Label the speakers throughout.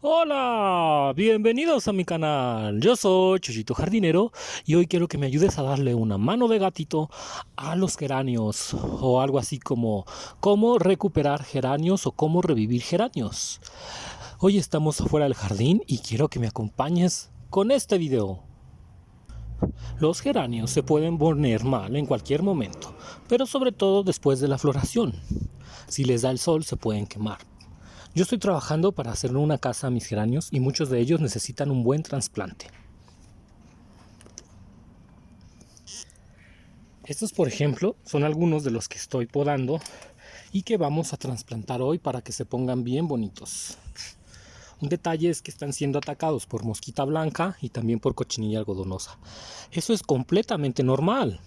Speaker 1: Hola, bienvenidos a mi canal. Yo soy Chuchito Jardinero y hoy quiero que me ayudes a darle una mano de gatito a los geranios o algo así como cómo recuperar geranios o cómo revivir geranios. Hoy estamos afuera del jardín y quiero que me acompañes con este video. Los geranios se pueden poner mal en cualquier momento, pero sobre todo después de la floración. Si les da el sol se pueden quemar. Yo estoy trabajando para hacerle una casa a mis geranios y muchos de ellos necesitan un buen trasplante. Estos, por ejemplo, son algunos de los que estoy podando y que vamos a trasplantar hoy para que se pongan bien bonitos. Un detalle es que están siendo atacados por mosquita blanca y también por cochinilla algodonosa. Eso es completamente normal.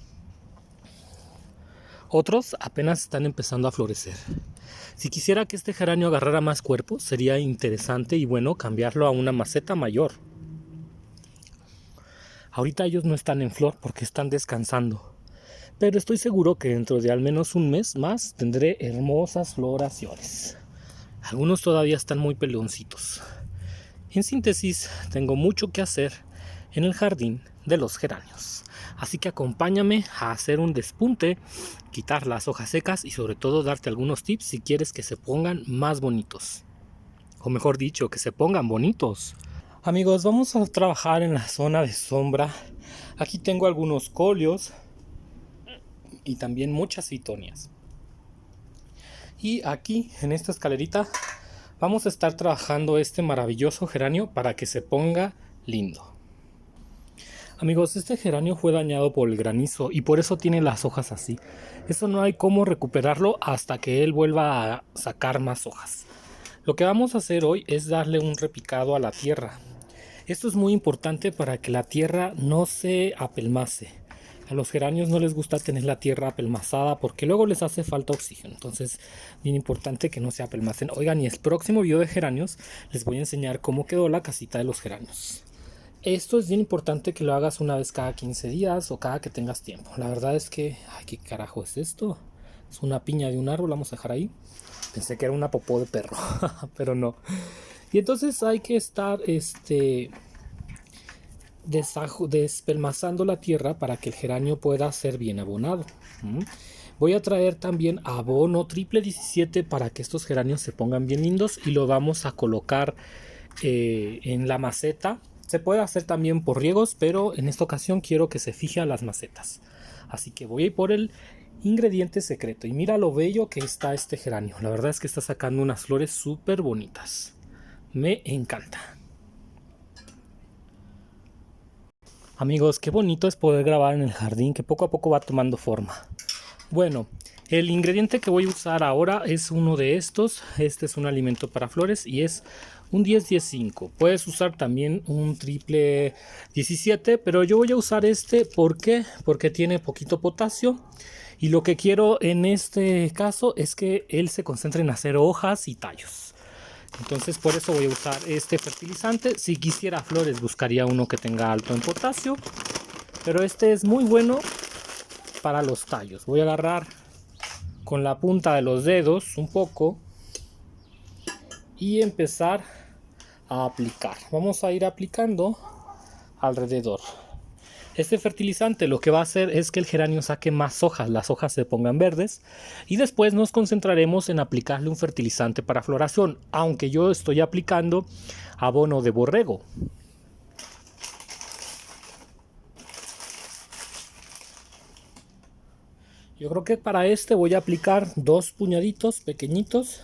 Speaker 1: Otros apenas están empezando a florecer. Si quisiera que este geranio agarrara más cuerpo, sería interesante y bueno cambiarlo a una maceta mayor. Ahorita ellos no están en flor porque están descansando, pero estoy seguro que dentro de al menos un mes más tendré hermosas floraciones. Algunos todavía están muy peloncitos. En síntesis, tengo mucho que hacer en el jardín de los geranios. Así que acompáñame a hacer un despunte, quitar las hojas secas y sobre todo darte algunos tips si quieres que se pongan más bonitos. O mejor dicho, que se pongan bonitos. Amigos, vamos a trabajar en la zona de sombra. Aquí tengo algunos colios y también muchas citonias. Y aquí en esta escalerita vamos a estar trabajando este maravilloso geranio para que se ponga lindo. Amigos, este geranio fue dañado por el granizo y por eso tiene las hojas así. Eso no hay cómo recuperarlo hasta que él vuelva a sacar más hojas. Lo que vamos a hacer hoy es darle un repicado a la tierra. Esto es muy importante para que la tierra no se apelmace. A los geranios no les gusta tener la tierra apelmazada porque luego les hace falta oxígeno. Entonces, bien importante que no se apelmacen. Oigan, y el próximo video de geranios les voy a enseñar cómo quedó la casita de los geranios. Esto es bien importante que lo hagas una vez cada 15 días o cada que tengas tiempo. La verdad es que... Ay, ¿qué carajo es esto? Es una piña de un árbol, vamos a dejar ahí. Pensé que era una popó de perro, pero no. Y entonces hay que estar despelmazando la tierra para que el geranio pueda ser bien abonado. Voy a traer también abono triple 17 para que estos geranios se pongan bien lindos y lo vamos a colocar en la maceta. Se puede hacer también por riegos, pero en esta ocasión quiero que se fije a las macetas. Así que voy a ir por el ingrediente secreto. Y mira lo bello que está este geranio. La verdad es que está sacando unas flores súper bonitas. Me encanta. Amigos, qué bonito es poder grabar en el jardín que poco a poco va tomando forma. Bueno, el ingrediente que voy a usar ahora es uno de estos. Este es un alimento para flores y es un 10-10-5. Puedes usar también un triple 17, pero yo voy a usar este. ¿Por qué? Porque tiene poquito potasio. Y lo que quiero en este caso es que él se concentre en hacer hojas y tallos. Entonces por eso voy a usar este fertilizante. Si quisiera flores buscaría uno que tenga alto en potasio. Pero este es muy bueno para los tallos. Voy a agarrar con la punta de los dedos un poco y empezar a aplicar. Vamos a ir aplicando alrededor. Este fertilizante lo que va a hacer es que el geranio saque más hojas, las hojas se pongan verdes y después nos concentraremos en aplicarle un fertilizante para floración, aunque yo estoy aplicando abono de borrego. Yo creo que para este voy a aplicar 2 puñaditos pequeñitos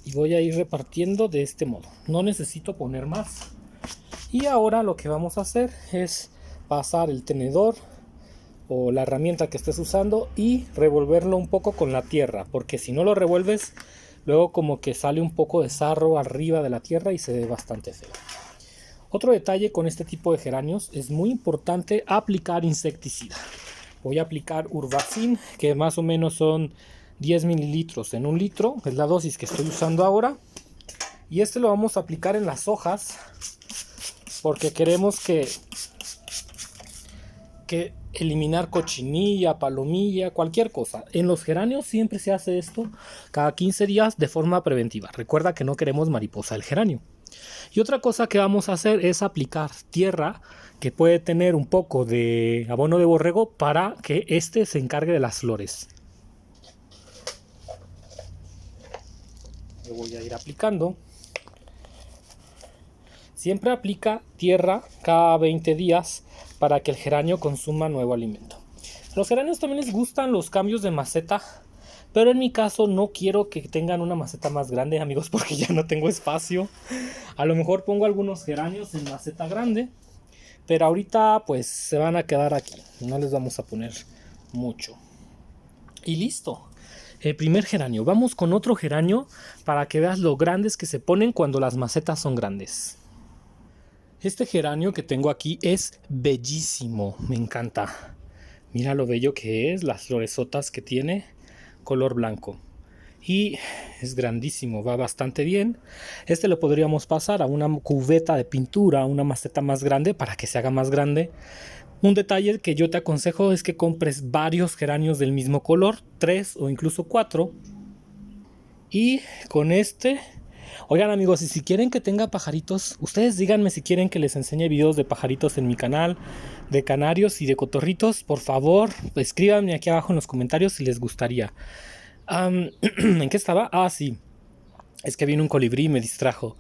Speaker 1: y voy a ir repartiendo de este modo. No necesito poner más. Y ahora lo que vamos a hacer es pasar el tenedor o la herramienta que estés usando y revolverlo un poco con la tierra, porque si no lo revuelves luego como que sale un poco de sarro arriba de la tierra y se ve bastante feo. Otro detalle con este tipo de geranios es muy importante aplicar insecticida. Voy a aplicar Urbacin, que más o menos son 10 mililitros en un litro, es la dosis que estoy usando ahora. Y este lo vamos a aplicar en las hojas porque queremos que eliminar cochinilla, palomilla, cualquier cosa. En los geranios siempre se hace esto cada 15 días de forma preventiva. Recuerda que no queremos mariposa del geranio. Y otra cosa que vamos a hacer es aplicar tierra que puede tener un poco de abono de borrego para que este se encargue de las flores. Le voy a ir aplicando. Siempre aplica tierra cada 20 días para que el geranio consuma nuevo alimento. A los geranios también les gustan los cambios de maceta, pero en mi caso no quiero que tengan una maceta más grande, amigos, porque ya no tengo espacio. A lo mejor pongo algunos geranios en maceta grande, pero ahorita pues se van a quedar aquí. No les vamos a poner mucho. Y listo. El primer geranio. Vamos con otro geranio para que veas lo grandes que se ponen cuando las macetas son grandes. Este geranio que tengo aquí es bellísimo, me encanta. Mira lo bello que es, las floresotas que tiene, color blanco. Y es grandísimo, va bastante bien. Este lo podríamos pasar a una cubeta de pintura, a una maceta más grande para que se haga más grande. Un detalle que yo te aconsejo es que compres varios geranios del mismo color, 3 o incluso 4. Y con este... Oigan amigos, y si quieren que tenga pajaritos, ustedes díganme si quieren que les enseñe videos de pajaritos en mi canal, de canarios y de cotorritos. Por favor, escríbanme aquí abajo en los comentarios si les gustaría. ¿En qué estaba? Ah, sí. Es que vino un colibrí y me distrajo.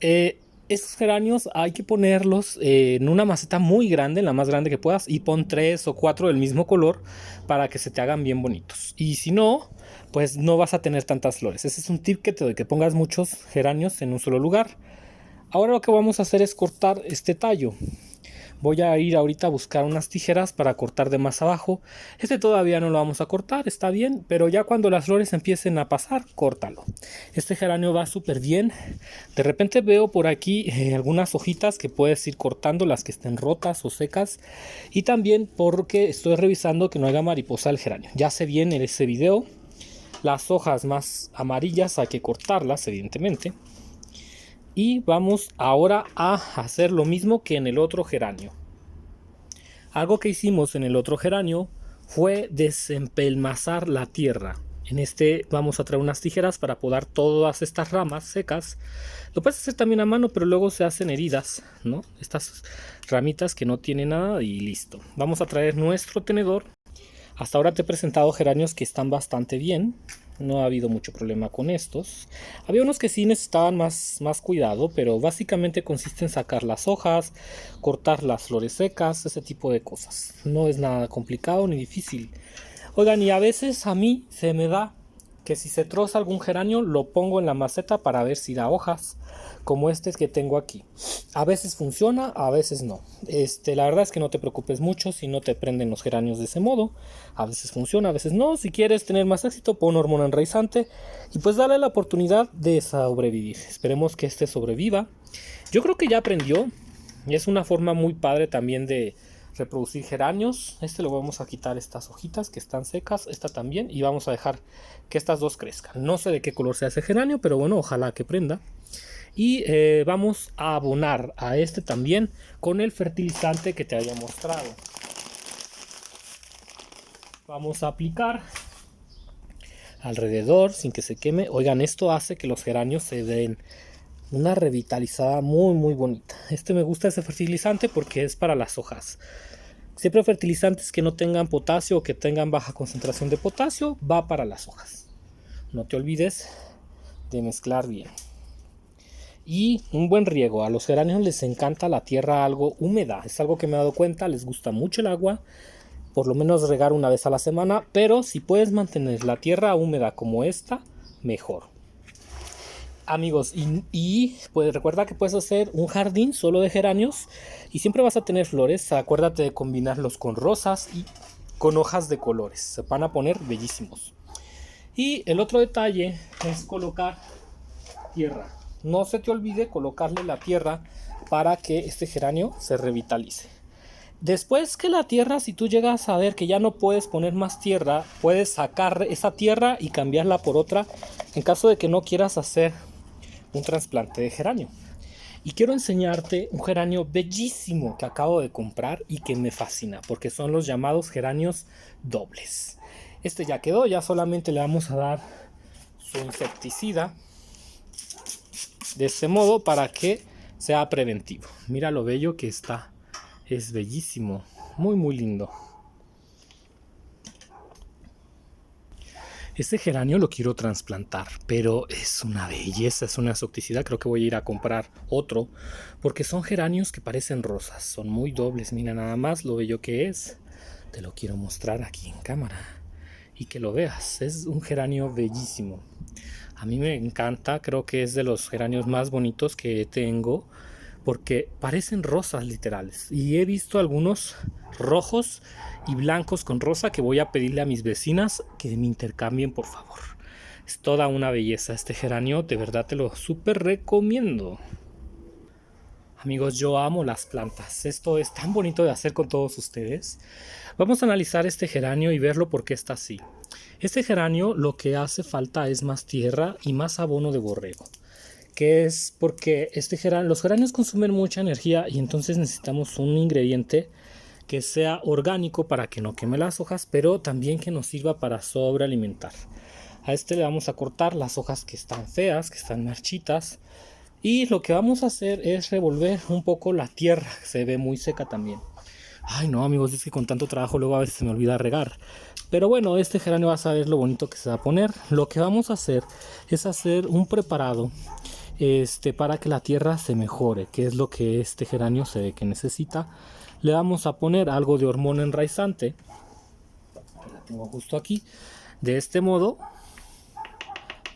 Speaker 1: Estos geranios hay que ponerlos en una maceta muy grande, la más grande que puedas, y pon 3 o 4 del mismo color para que se te hagan bien bonitos. Y si no, pues no vas a tener tantas flores. Ese es un tip que te doy, que pongas muchos geranios en un solo lugar. Ahora lo que vamos a hacer es cortar este tallo. Voy a ir ahorita a buscar unas tijeras para cortar de más abajo. Este todavía no lo vamos a cortar, está bien, pero ya cuando las flores empiecen a pasar, córtalo. Este geranio va súper bien. De repente veo por aquí algunas hojitas que puedes ir cortando, las que estén rotas o secas. Y también porque estoy revisando que no haya mariposa al geranio. Ya sé bien en ese video. Las hojas más amarillas hay que cortarlas, evidentemente. Y vamos ahora a hacer lo mismo que en el otro geranio. Algo que hicimos en el otro geranio fue desempelmazar la tierra. En este vamos a traer unas tijeras para podar todas estas ramas secas. Lo puedes hacer también a mano, pero luego se hacen heridas, ¿no? Estas ramitas que no tienen nada y listo. Vamos a traer nuestro tenedor. Hasta ahora te he presentado geranios que están bastante bien. No ha habido mucho problema con estos. Había unos que sí necesitaban más cuidado, pero básicamente consiste en sacar las hojas, cortar las flores secas, ese tipo de cosas. No es nada complicado ni difícil. Oigan, y a veces a mí se me da que si se troza algún geranio lo pongo en la maceta para ver si da hojas, como este que tengo aquí. A veces funciona, a veces no. La verdad es que no te preocupes mucho si no te prenden los geranios de ese modo. A veces funciona, a veces no. Si quieres tener más éxito, pon hormona enraizante y pues dale la oportunidad de sobrevivir. Esperemos que este sobreviva. Yo creo que ya aprendió. Es una forma muy padre también de reproducir geranios. Le vamos a quitar estas hojitas que están secas, esta también, y vamos a dejar que estas dos crezcan. No sé de qué color sea ese geranio, pero bueno, ojalá que prenda. Y vamos a abonar a este también con el fertilizante que te había mostrado. Vamos a aplicar alrededor sin que se queme. Oigan, esto hace que los geranios se den una revitalizada muy bonita. Me gusta ese fertilizante porque es para las hojas. Siempre fertilizantes que no tengan potasio o que tengan baja concentración de potasio va para las hojas. No te olvides de mezclar bien. Y un buen riego. A los geranios les encanta la tierra algo húmeda. Es algo que me he dado cuenta. Les gusta mucho el agua. Por lo menos regar una vez a la semana. Pero si puedes mantener la tierra húmeda como esta, mejor. Amigos, y pues recuerda que puedes hacer un jardín solo de geranios y siempre vas a tener flores. Acuérdate de combinarlos con rosas y con hojas de colores. Se van a poner bellísimos. Y el otro detalle es colocar tierra. No se te olvide colocarle la tierra para que este geranio se revitalice. Después que la tierra, si tú llegas a ver que ya no puedes poner más tierra, puedes sacar esa tierra y cambiarla por otra en caso de que no quieras hacer un trasplante de geranio. Y quiero enseñarte un geranio bellísimo que acabo de comprar y que me fascina porque son los llamados geranios dobles. Ya quedó, ya solamente le vamos a dar su insecticida. de este modo para que sea preventivo. Mira lo bello que está, es bellísimo, muy muy lindo. Este geranio lo quiero trasplantar, pero es una belleza, es una exoticidad. Creo que voy a ir a comprar otro, porque son geranios que parecen rosas, son muy dobles. Mira nada más lo bello que es. Te lo quiero mostrar aquí en cámara y que lo veas. Es un geranio bellísimo. A mí me encanta, creo que es de los geranios más bonitos que tengo, porque parecen rosas literales. Y he visto algunos rojos y blancos con rosa que voy a pedirle a mis vecinas que me intercambien, por favor. Es toda una belleza este geranio, de verdad te lo súper recomiendo. Amigos, yo amo las plantas. Esto es tan bonito de hacer con todos ustedes. Vamos a analizar este geranio y verlo por qué está así. Este geranio lo que hace falta es más tierra y más abono de borrego, que es porque los geranios consumen mucha energía y entonces necesitamos un ingrediente que sea orgánico para que no queme las hojas, pero también que nos sirva para sobrealimentar. A este le vamos a cortar las hojas que están feas, que están marchitas, y lo que vamos a hacer es revolver un poco la tierra, que se ve muy seca también. Ay no amigos, es que con tanto trabajo luego a veces se me olvida regar. Pero bueno, este geranio vas a ver lo bonito que se va a poner. Lo que vamos a hacer es hacer un preparado para que la tierra se mejore, que es lo que este geranio se ve que necesita. Le vamos a poner algo de hormona enraizante, la tengo justo aquí, de este modo,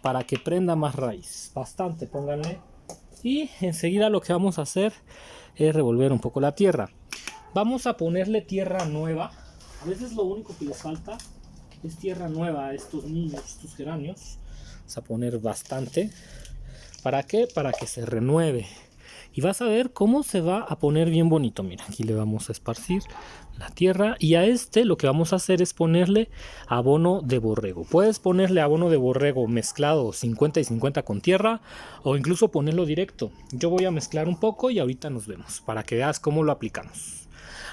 Speaker 1: para que prenda más raíz, bastante, pónganle. Y enseguida lo que vamos a hacer es revolver un poco la tierra. Vamos a ponerle tierra nueva. A veces lo único que les falta es tierra nueva a estos niños, estos geranios. Vamos a poner bastante. ¿Para qué? Para que se renueve. Y vas a ver cómo se va a poner bien bonito. Mira, aquí le vamos a esparcir la tierra. Y a lo que vamos a hacer es ponerle abono de borrego. Puedes ponerle abono de borrego mezclado 50 y 50 con tierra, o incluso ponerlo directo. Yo voy a mezclar un poco y ahorita nos vemos para que veas cómo lo aplicamos.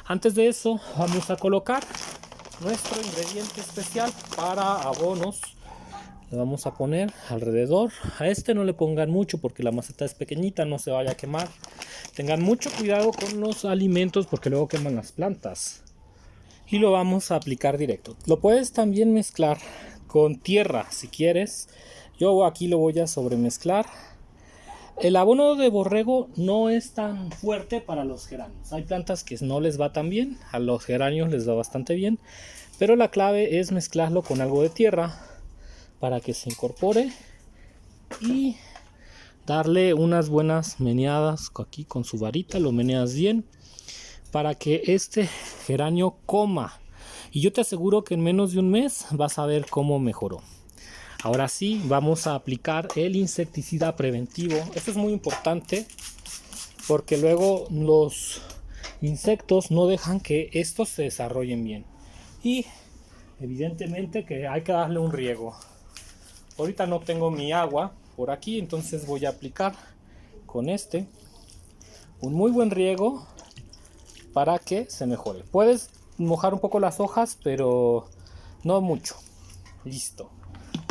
Speaker 1: Antes de eso vamos a colocar nuestro ingrediente especial para abonos. Le vamos a poner alrededor. A no le pongan mucho porque la maceta es pequeñita, no se vaya a quemar. Tengan mucho cuidado con los alimentos porque luego queman las plantas. Y lo vamos a aplicar directo. Lo puedes también mezclar con tierra si quieres. Yo aquí lo voy a sobremezclar. El abono de borrego no es tan fuerte para los geranios. Hay plantas que no les va tan bien, a los geranios les va bastante bien, pero la clave es mezclarlo con algo de tierra para que se incorpore y darle unas buenas meneadas aquí con su varita, lo meneas bien para que este geranio coma. Y yo te aseguro que en menos de un mes vas a ver cómo mejoró. Ahora sí, vamos a aplicar el insecticida preventivo. Esto es muy importante porque luego los insectos no dejan que estos se desarrollen bien. Y evidentemente que hay que darle un riego. Ahorita no tengo mi agua por aquí, entonces voy a aplicar con un muy buen riego para que se mejore. Puedes mojar un poco las hojas, pero no mucho. Listo.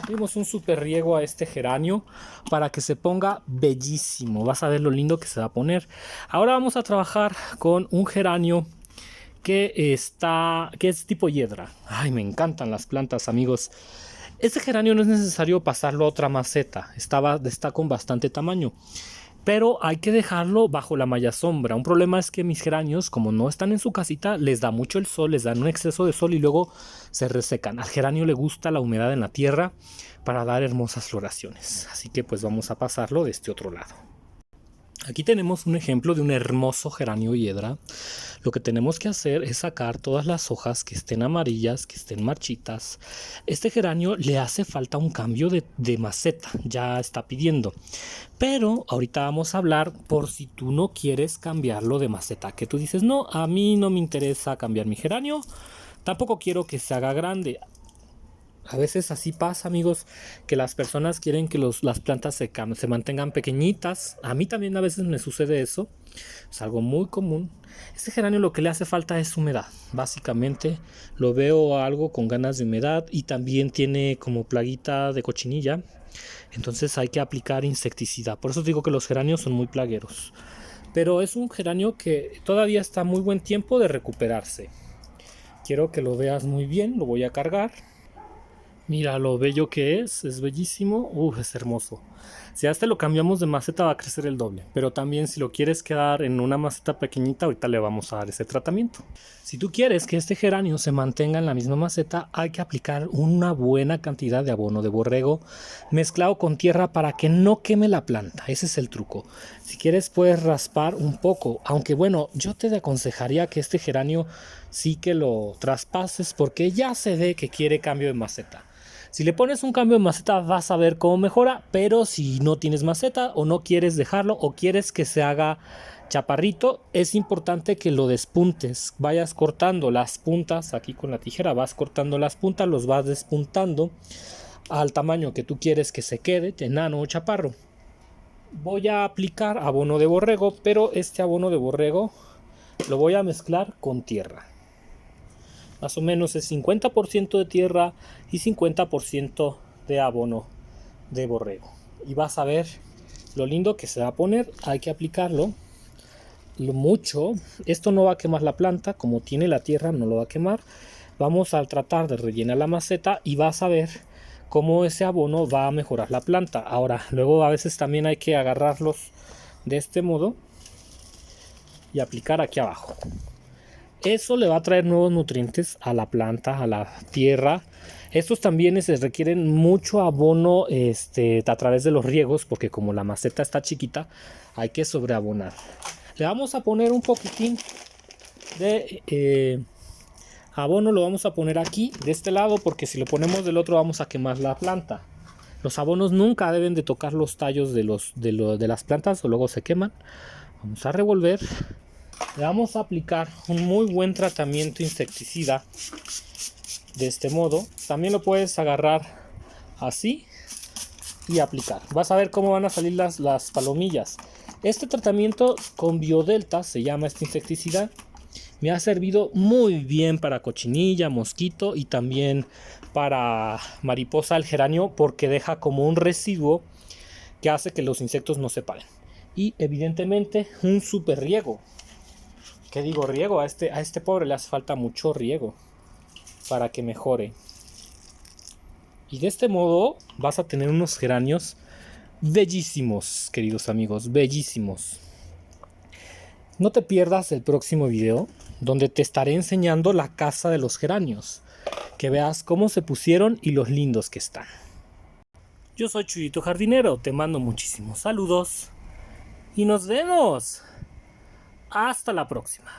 Speaker 1: Dimos un super riego a este geranio para que se ponga bellísimo. Vas a ver lo lindo que se va a poner. Ahora vamos a trabajar con un geranio que es tipo hiedra. Ay, me encantan las plantas, amigos. Este geranio no es necesario pasarlo a otra maceta. Está con bastante tamaño. Pero hay que dejarlo bajo la malla sombra. Un problema es que mis geranios, como no están en su casita, les da mucho el sol, les dan un exceso de sol y luego se resecan. Al geranio le gusta la humedad en la tierra para dar hermosas floraciones. Así que pues vamos a pasarlo de este otro lado. Aquí tenemos un ejemplo de un hermoso geranio hiedra. Lo que tenemos que hacer es sacar todas las hojas que estén amarillas, que estén marchitas. Este geranio le hace falta un cambio de maceta, ya está pidiendo. Pero ahorita vamos a hablar por si tú no quieres cambiarlo de maceta. Que tú dices, no, a mí no me interesa cambiar mi geranio, tampoco quiero que se haga grande. A veces así pasa, amigos, que las personas quieren que las plantas se mantengan pequeñitas. A mí también a veces me sucede eso. Es algo muy común. Este geranio lo que le hace falta es humedad. Básicamente lo veo algo con ganas de humedad y también tiene como plaguita de cochinilla. Entonces hay que aplicar insecticida. Por eso digo que los geranios son muy plagueros. Pero es un geranio que todavía está muy buen tiempo de recuperarse. Quiero que lo veas muy bien, lo voy a cargar. Mira lo bello que es bellísimo. Es hermoso. Si a este lo cambiamos de maceta va a crecer el doble. Pero también si lo quieres quedar en una maceta pequeñita, ahorita le vamos a dar ese tratamiento. Si tú quieres que este geranio se mantenga en la misma maceta, hay que aplicar una buena cantidad de abono de borrego mezclado con tierra para que no queme la planta. Ese es el truco. Si quieres puedes raspar un poco. Aunque bueno, yo te aconsejaría que este geranio sí que lo traspases porque ya se ve que quiere cambio de maceta. Si le pones un cambio de maceta vas a ver cómo mejora, pero si no tienes maceta o no quieres dejarlo o quieres que se haga chaparrito, es importante que lo despuntes, vayas cortando las puntas, aquí con la tijera vas cortando las puntas, los vas despuntando al tamaño que tú quieres que se quede, enano o chaparro. Voy a aplicar abono de borrego, pero este abono de borrego lo voy a mezclar con tierra. Más o menos es 50% de tierra y 50% de abono de borrego. Y vas a ver lo lindo que se va a poner. Hay que aplicarlo mucho. Esto no va a quemar la planta. Como tiene la tierra no lo va a quemar. Vamos a tratar de rellenar la maceta y vas a ver cómo ese abono va a mejorar la planta. Ahora, luego a veces también hay que agarrarlos de este modo y aplicar aquí abajo. Eso le va a traer nuevos nutrientes a la planta, a la tierra. Estos también se requieren mucho abono a través de los riegos, porque como la maceta está chiquita, hay que sobreabonar. Le vamos a poner un poquitín de abono, lo vamos a poner aquí, de este lado, porque si lo ponemos del otro vamos a quemar la planta. Los abonos nunca deben de tocar los tallos de las plantas o luego se queman. Vamos a revolver. Le vamos a aplicar un muy buen tratamiento insecticida de este modo. También lo puedes agarrar así y aplicar. Vas a ver cómo van a salir las palomillas. Este tratamiento con Biodelta, se llama este insecticida, me ha servido muy bien para cochinilla, mosquito y también para mariposa al geranio, porque deja como un residuo que hace que los insectos no se paren. Y evidentemente un super riego. ¿Qué digo riego? A este pobre le hace falta mucho riego para que mejore. Y de este modo vas a tener unos geranios bellísimos, queridos amigos, bellísimos. No te pierdas el próximo video donde te estaré enseñando la casa de los geranios. Que veas cómo se pusieron y los lindos que están. Yo soy Chuyito Jardinero, te mando muchísimos saludos y nos vemos. Hasta la próxima.